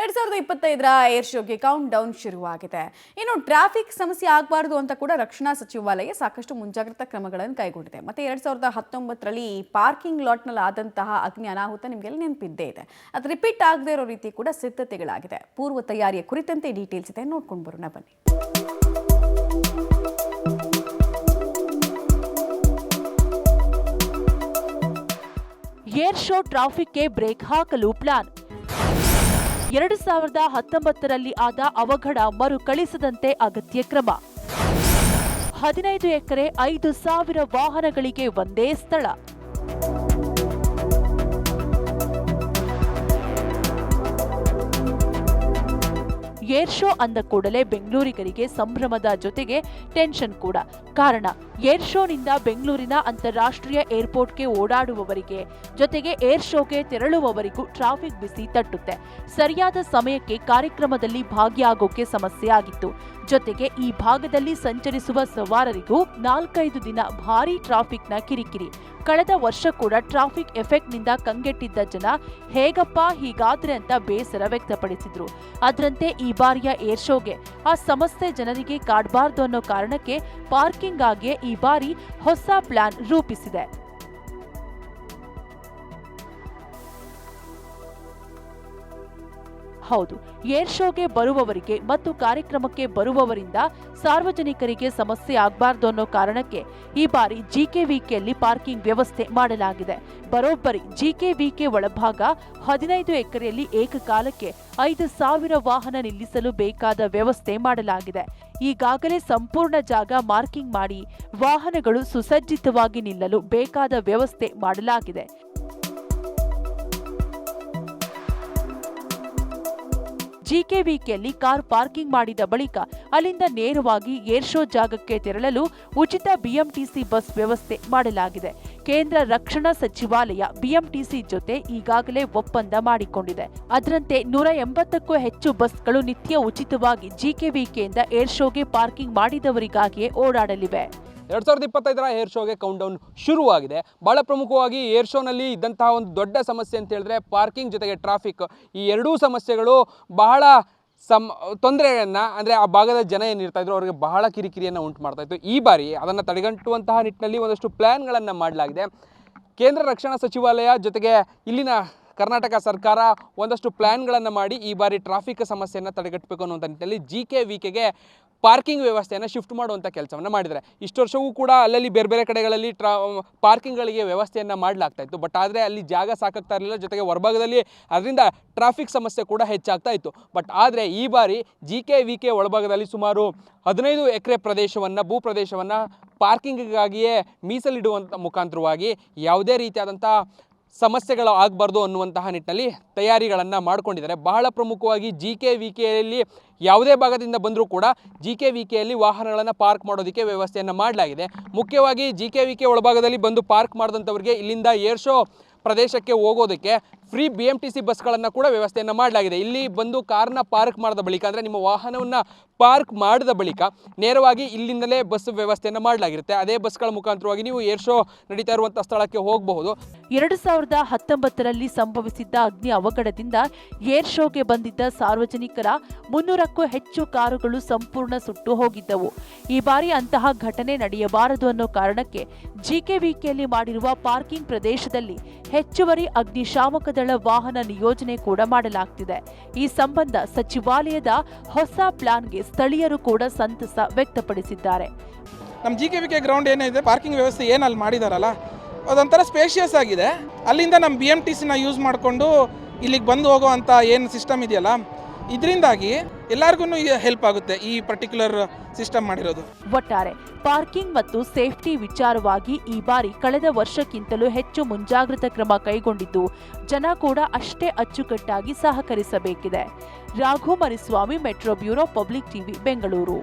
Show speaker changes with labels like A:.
A: 2025ರ air ಶೋಗೆ countdown ಶುರುವಾಗಿದೆ. ಇನ್ನು ಟ್ರಾಫಿಕ್ ಸಮಸ್ಯೆ ಆಗಬಾರದು ಅಂತ ಕೂಡ ರಕ್ಷಣಾ ಸಚಿವಾಲಯ ಸಾಕಷ್ಟು ಮುಂಜಾಗ್ರತಾ ಕ್ರಮಗಳನ್ನು ಕೈಗೊಂಡಿದೆ. ಮತ್ತೆ 2019ರಲ್ಲಿ ಪಾರ್ಕಿಂಗ್ ಲಾಟ್ನಲ್ಲಿ ಆದಂತಹ ಅಗ್ನಿ ಅನಾಹುತ ನಿಮಗೆಲ್ಲ ನೆನಪಿದ್ದೇ ಇದೆ. ಅದು ರಿಪೀಟ್ ಆಗದೇ ಇರೋ ರೀತಿ ಕೂಡ ಸಿದ್ಧತೆಗಳಾಗಿದೆ. ಪೂರ್ವ ತಯಾರಿಯ ಕುರಿತಂತೆ ಡೀಟೇಲ್ಸ್ ಇದೆ, ನೋಡ್ಕೊಂಡು ಬರೋಣ ಬನ್ನಿ.
B: ಏರ್ ಶೋ ಟ್ರಾಫಿಕ್ಗೆ ಬ್ರೇಕ್ ಹಾಕಲು ಪ್ಲಾನ್. 2019ರಲ್ಲಿ ಆದ ಅವಘಡ ಮರುಕಳಿಸದಂತೆ ಅಗತ್ಯ ಕ್ರಮ. 15 ಎಕರೆ 5,000 ವಾಹನಗಳಿಗೆ ಒಂದೇ ಸ್ಥಳ. ಏರ್ ಶೋ ಅಂದ ಕೂಡಲೇ ಬೆಂಗಳೂರಿಗರಿಗೆ ಸಂಭ್ರಮದ ಜೊತೆಗೆ ಟೆನ್ಷನ್ ಕೂಡ. ಕಾರಣ, ಏರ್ ಶೋನಿಂದ ಬೆಂಗಳೂರಿನ ಅಂತಾರಾಷ್ಟ್ರೀಯ ಏರ್ಪೋರ್ಟ್ಗೆ ಓಡಾಡುವವರಿಗೆ ಜೊತೆಗೆ ಏರ್ ಶೋಗೆ ತೆರಳುವವರಿಗೂ ಟ್ರಾಫಿಕ್ ಬಿಸಿ ತಟ್ಟುತ್ತೆ. ಸರಿಯಾದ ಸಮಯಕ್ಕೆ ಕಾರ್ಯಕ್ರಮದಲ್ಲಿ ಭಾಗಿಯಾಗೋಕೆ ಸಮಸ್ಯೆ ಆಗಿತ್ತು. ಜೊತೆಗೆ ಈ ಭಾಗದಲ್ಲಿ ಸಂಚರಿಸುವ ಸವಾರರಿಗೂ 4-5 ದಿನ ಭಾರೀ ಟ್ರಾಫಿಕ್ನ ಕಿರಿಕಿರಿ. ಕಳೆದ ವರ್ಷ ಕೂಡ ಟ್ರಾಫಿಕ್ ಎಫೆಕ್ಟ್ನಿಂದ ಕಂಗೆಟ್ಟಿದ್ದ ಜನ ಹೇಗಪ್ಪ ಹೀಗಾದ್ರೆ ಅಂತ ಬೇಸರ ವ್ಯಕ್ತಪಡಿಸಿದ್ರು. ಅದರಂತೆ ಈ ಬಾರಿಯ ಏರ್ ಶೋಗೆ ಆ ಸಮಸ್ಯೆ ಜನರಿಗೆ ಕಾಡಬಾರ್ದು ಅನ್ನೋ ಕಾರಣಕ್ಕೆ ಪಾರ್ಕಿಂಗ್ ಆಗಿ ಈ ಬಾರಿ ಹೊಸ ಪ್ಲಾನ್ ರೂಪಿಸಿದೆ. ಹೌದು, ಏರ್ ಶೋಗೆ ಬರುವವರಿಗೆ ಮತ್ತು ಕಾರ್ಯಕ್ರಮಕ್ಕೆ ಬರುವವರಿಂದ ಸಾರ್ವಜನಿಕರಿಗೆ ಸಮಸ್ಯೆ ಆಗಬಾರ್ದು ಅನ್ನೋ ಕಾರಣಕ್ಕೆ ಈ ಬಾರಿ ಜಿಕೆವಿಕೆಯಲ್ಲಿ ಪಾರ್ಕಿಂಗ್ ವ್ಯವಸ್ಥೆ ಮಾಡಲಾಗಿದೆ. ಬರೋಬ್ಬರಿ ಜಿಕೆವಿಕೆ ಒಳಭಾಗ 15 ಎಕರೆಯಲ್ಲಿ ಏಕಕಾಲಕ್ಕೆ 5,000 ವಾಹನ ನಿಲ್ಲಿಸಲು ಬೇಕಾದ ವ್ಯವಸ್ಥೆ ಮಾಡಲಾಗಿದೆ. ಈಗಾಗಲೇ ಸಂಪೂರ್ಣ ಜಾಗ ಮಾರ್ಕಿಂಗ್ ಮಾಡಿ ವಾಹನಗಳು ಸುಸಜ್ಜಿತವಾಗಿ ನಿಲ್ಲಲು ಬೇಕಾದ ವ್ಯವಸ್ಥೆ ಮಾಡಲಾಗಿದೆ. ಜಿಕೆವಿಕೆಯಲ್ಲಿ ಕಾರ್ ಪಾರ್ಕಿಂಗ್ ಮಾಡಿದ ಬಳಿಕ ಅಲ್ಲಿಂದ ನೇರವಾಗಿ ಏರ್ ಶೋ ಜಾಗಕ್ಕೆ ತೆರಳಲು ಉಚಿತ ಬಿಎಂಟಿಸಿ ಬಸ್ ವ್ಯವಸ್ಥೆ ಮಾಡಲಾಗಿದೆ. ಕೇಂದ್ರ ರಕ್ಷಣಾ ಸಚಿವಾಲಯ ಬಿಎಂಟಿಸಿ ಜೊತೆ ಈಗಾಗಲೇ ಒಪ್ಪಂದ ಮಾಡಿಕೊಂಡಿದೆ. ಅದರಂತೆ 180ಕ್ಕೂ ಹೆಚ್ಚು ಬಸ್ಗಳು ನಿತ್ಯ ಉಚಿತವಾಗಿ ಜಿಕೆವಿಕೆಯಿಂದ ಏರ್ ಶೋಗೆ ಪಾರ್ಕಿಂಗ್ ಮಾಡಿದವರಿಗಾಗಿಯೇ ಓಡಾಡಲಿವೆ.
C: 2025ರ ಏರ್ ಶೋಗೆ ಕೌಂಟ್ ಡೌನ್ ಶುರುವಾಗಿದೆ. ಭಾಳ ಪ್ರಮುಖವಾಗಿ ಏರ್ ಶೋನಲ್ಲಿ ಇದ್ದಂತಹ ಒಂದು ದೊಡ್ಡ ಸಮಸ್ಯೆ ಅಂತ ಹೇಳಿದ್ರೆ ಪಾರ್ಕಿಂಗ್ ಜೊತೆಗೆ ಟ್ರಾಫಿಕ್. ಈ ಎರಡೂ ಸಮಸ್ಯೆಗಳು ಬಹಳ ತೊಂದರೆಯನ್ನು, ಅಂದರೆ ಆ ಭಾಗದ ಜನ ಏನಿರ್ತಾಯಿದ್ರು ಅವರಿಗೆ ಬಹಳ ಕಿರಿಕಿರಿಯನ್ನು ಉಂಟು ಮಾಡ್ತಾಯಿತ್ತು. ಈ ಬಾರಿ ಅದನ್ನು ತಡೆಗಟ್ಟುವಂತಹ ನಿಟ್ಟಿನಲ್ಲಿ ಒಂದಷ್ಟು ಪ್ಲ್ಯಾನ್ಗಳನ್ನು ಮಾಡಲಾಗಿದೆ. ಕೇಂದ್ರ ರಕ್ಷಣಾ ಸಚಿವಾಲಯ ಜೊತೆಗೆ ಇಲ್ಲಿನ ಕರ್ನಾಟಕ ಸರ್ಕಾರ ಒಂದಷ್ಟು ಪ್ಲ್ಯಾನ್ಗಳನ್ನು ಮಾಡಿ ಈ ಬಾರಿ ಟ್ರಾಫಿಕ್ ಸಮಸ್ಯೆಯನ್ನು ತಡೆಗಟ್ಟಬೇಕು ಅನ್ನುವಂಥ ನಿಟ್ಟಿನಲ್ಲಿ ಜಿಕೆವಿಕೆಗೆ ಪಾರ್ಕಿಂಗ್ ವ್ಯವಸ್ಥೆಯನ್ನು ಶಿಫ್ಟ್ ಮಾಡುವಂಥ ಕೆಲಸವನ್ನು ಮಾಡಿದ್ದಾರೆ. ಇಷ್ಟು ವರ್ಷವೂ ಕೂಡ ಅಲ್ಲಲ್ಲಿ ಬೇರೆ ಬೇರೆ ಕಡೆಗಳಲ್ಲಿ ಪಾರ್ಕಿಂಗ್ಗಳಿಗೆ ವ್ಯವಸ್ಥೆಯನ್ನು ಮಾಡಲಾಗ್ತಾ ಇತ್ತು. ಬಟ್ ಆದರೆ ಅಲ್ಲಿ ಜಾಗ ಸಾಕಾಗ್ತಾ ಇರಲಿಲ್ಲ. ಜೊತೆಗೆ ಹೊರಭಾಗದಲ್ಲಿ ಅದರಿಂದ ಟ್ರಾಫಿಕ್ ಸಮಸ್ಯೆ ಕೂಡ ಹೆಚ್ಚಾಗ್ತಾ ಇತ್ತು. ಬಟ್ ಆದರೆ ಈ ಬಾರಿ ಜಿಕೆವಿಕೆ ಒಳಭಾಗದಲ್ಲಿ ಸುಮಾರು 15 ಎಕರೆ ಭೂ ಪ್ರದೇಶವನ್ನು ಪಾರ್ಕಿಂಗಿಗಾಗಿಯೇ ಮೀಸಲಿಡುವಂಥ ಮುಖಾಂತರವಾಗಿ ಯಾವುದೇ ರೀತಿಯಾದಂಥ ಸಮಸ್ಯೆಗಳು ಆಗಬಾರ್ದು ಅನ್ನುವಂತಹ ನಿಟ್ಟಿನಲ್ಲಿ ತಯಾರಿಗಳನ್ನು ಮಾಡಿಕೊಂಡಿದ್ದಾರೆ. ಬಹಳ ಪ್ರಮುಖವಾಗಿ ಜಿಕೆವಿಕೆಯಲ್ಲಿ ಯಾವುದೇ ಭಾಗದಿಂದ ಬಂದರೂ ಕೂಡ ಜಿಕೆವಿಕೆಯಲ್ಲಿ ವಾಹನಗಳನ್ನು ಪಾರ್ಕ್ ಮಾಡೋದಕ್ಕೆ ವ್ಯವಸ್ಥೆಯನ್ನು ಮಾಡಲಾಗಿದೆ. ಮುಖ್ಯವಾಗಿ ಜಿಕೆವಿಕೆ ಒಳಭಾಗದಲ್ಲಿ ಬಂದು ಪಾರ್ಕ್ ಮಾಡಿದಂಥವ್ರಿಗೆ ಇಲ್ಲಿಂದ ಏರ್ ಶೋ ಪ್ರದೇಶಕ್ಕೆ ಹೋಗೋದಕ್ಕೆ ಫ್ರೀ ಬಿಎಂಟಿಸಿ ಬಸ್ಗಳನ್ನು ಕೂಡ ವ್ಯವಸ್ಥೆಯನ್ನು ಮಾಡಲಾಗಿದೆ. ಇಲ್ಲಿ ಬಂದು ಕಾರ್ನ ಪಾರ್ಕ್ ಮಾಡಿದ ಬಳಿಕ, ಅಂದರೆ ನಿಮ್ಮ ವಾಹನವನ್ನು ಪಾರ್ಕ್ ಮಾಡಿದ ಬಳಿಕ ನೇರವಾಗಿ ಇಲ್ಲಿಂದಲೇ ಬಸ್ ವ್ಯವಸ್ಥೆಯನ್ನು ಮಾಡಲಾಗಿರುತ್ತೆ. ಅದೇ ಬಸ್ಗಳ ಮುಖಾಂತರವಾಗಿ ನೀವು ಏರ್ ಶೋ ನಡೀತಾ ಇರುವಂಥ ಸ್ಥಳಕ್ಕೆ ಹೋಗಬಹುದು.
B: 2019ರಲ್ಲಿ ಸಂಭವಿಸಿದ್ದ ಅಗ್ನಿ ಅವಘಡದಿಂದ ಏರ್ ಶೋಗೆ ಬಂದಿದ್ದ ಸಾರ್ವಜನಿಕರ 300ಕ್ಕೂ ಹೆಚ್ಚು ಕಾರುಗಳು ಸಂಪೂರ್ಣ ಸುಟ್ಟು ಹೋಗಿದ್ದವು. ಈ ಬಾರಿ ಅಂತಹ ಘಟನೆ ನಡೆಯಬಾರದು ಅನ್ನೋ ಕಾರಣಕ್ಕೆ ಜಿಕೆವಿಕೆಯಲ್ಲಿ ಮಾಡಿರುವ ಪಾರ್ಕಿಂಗ್ ಪ್ರದೇಶದಲ್ಲಿ ಹೆಚ್ಚುವರಿ ಅಗ್ನಿಶಾಮಕ ದಳ ವಾಹನ ನಿಯೋಜನೆ ಕೂಡ ಮಾಡಲಾಗ್ತಿದೆ. ಈ ಸಂಬಂಧ ಸಚಿವಾಲಯದ ಹೊಸ ಪ್ಲಾನ್ಗೆ ಸ್ಥಳೀಯರು ಕೂಡ ಸಂತಸ ವ್ಯಕ್ತಪಡಿಸಿದ್ದಾರೆ.
D: ನಮ್ಮ ಜಿಕೆವಿಕೆ ಗ್ರೌಂಡ್ ಏನಿದೆ, ಪಾರ್ಕಿಂಗ್ ವ್ಯವಸ್ಥೆ ಏನು ಅಲ್ಲಿ ಮಾಡಿದಾರಲ್ಲ, ಅದೊಂಥರ ಸ್ಪೇಷಿಯಸ್ ಆಗಿದೆ. ಅಲ್ಲಿಂದ ನಮ್ಮ ಬಿಎಂಟಿಸಿನ ಯೂಸ್ ಮಾಡಿಕೊಂಡು ಇಲ್ಲಿಗೆ ಬಂದು ಹೋಗೋವಂಥ ಏನು ಸಿಸ್ಟಮ್ ಇದೆಯಲ್ಲ, ಇದರಿಂದಾಗಿ ಎಲ್ಲರಿಗೂ ಹೆಲ್ಪ್ ಆಗುತ್ತೆ ಈ ಪರ್ಟಿಕ್ಯುಲರ್ ಸಿಸ್ಟಮ್ ಮಾಡಿರೋದು.
B: ಒಟ್ಟಾರೆ ಪಾರ್ಕಿಂಗ್ ಮತ್ತು ಸೇಫ್ಟಿ ವಿಚಾರವಾಗಿ ಈ ಬಾರಿ ಕಳೆದ ವರ್ಷಕ್ಕಿಂತಲೂ ಹೆಚ್ಚು ಮುಂಜಾಗ್ರತಾ ಕ್ರಮ ಕೈಗೊಂಡಿದ್ದು ಜನ ಕೂಡ ಅಷ್ಟೇ ಅಚ್ಚುಕಟ್ಟಾಗಿ ಸಹಕರಿಸಬೇಕಿದೆ. Raghu Mariswamy, metro bureau, Public TV, Bengaluru.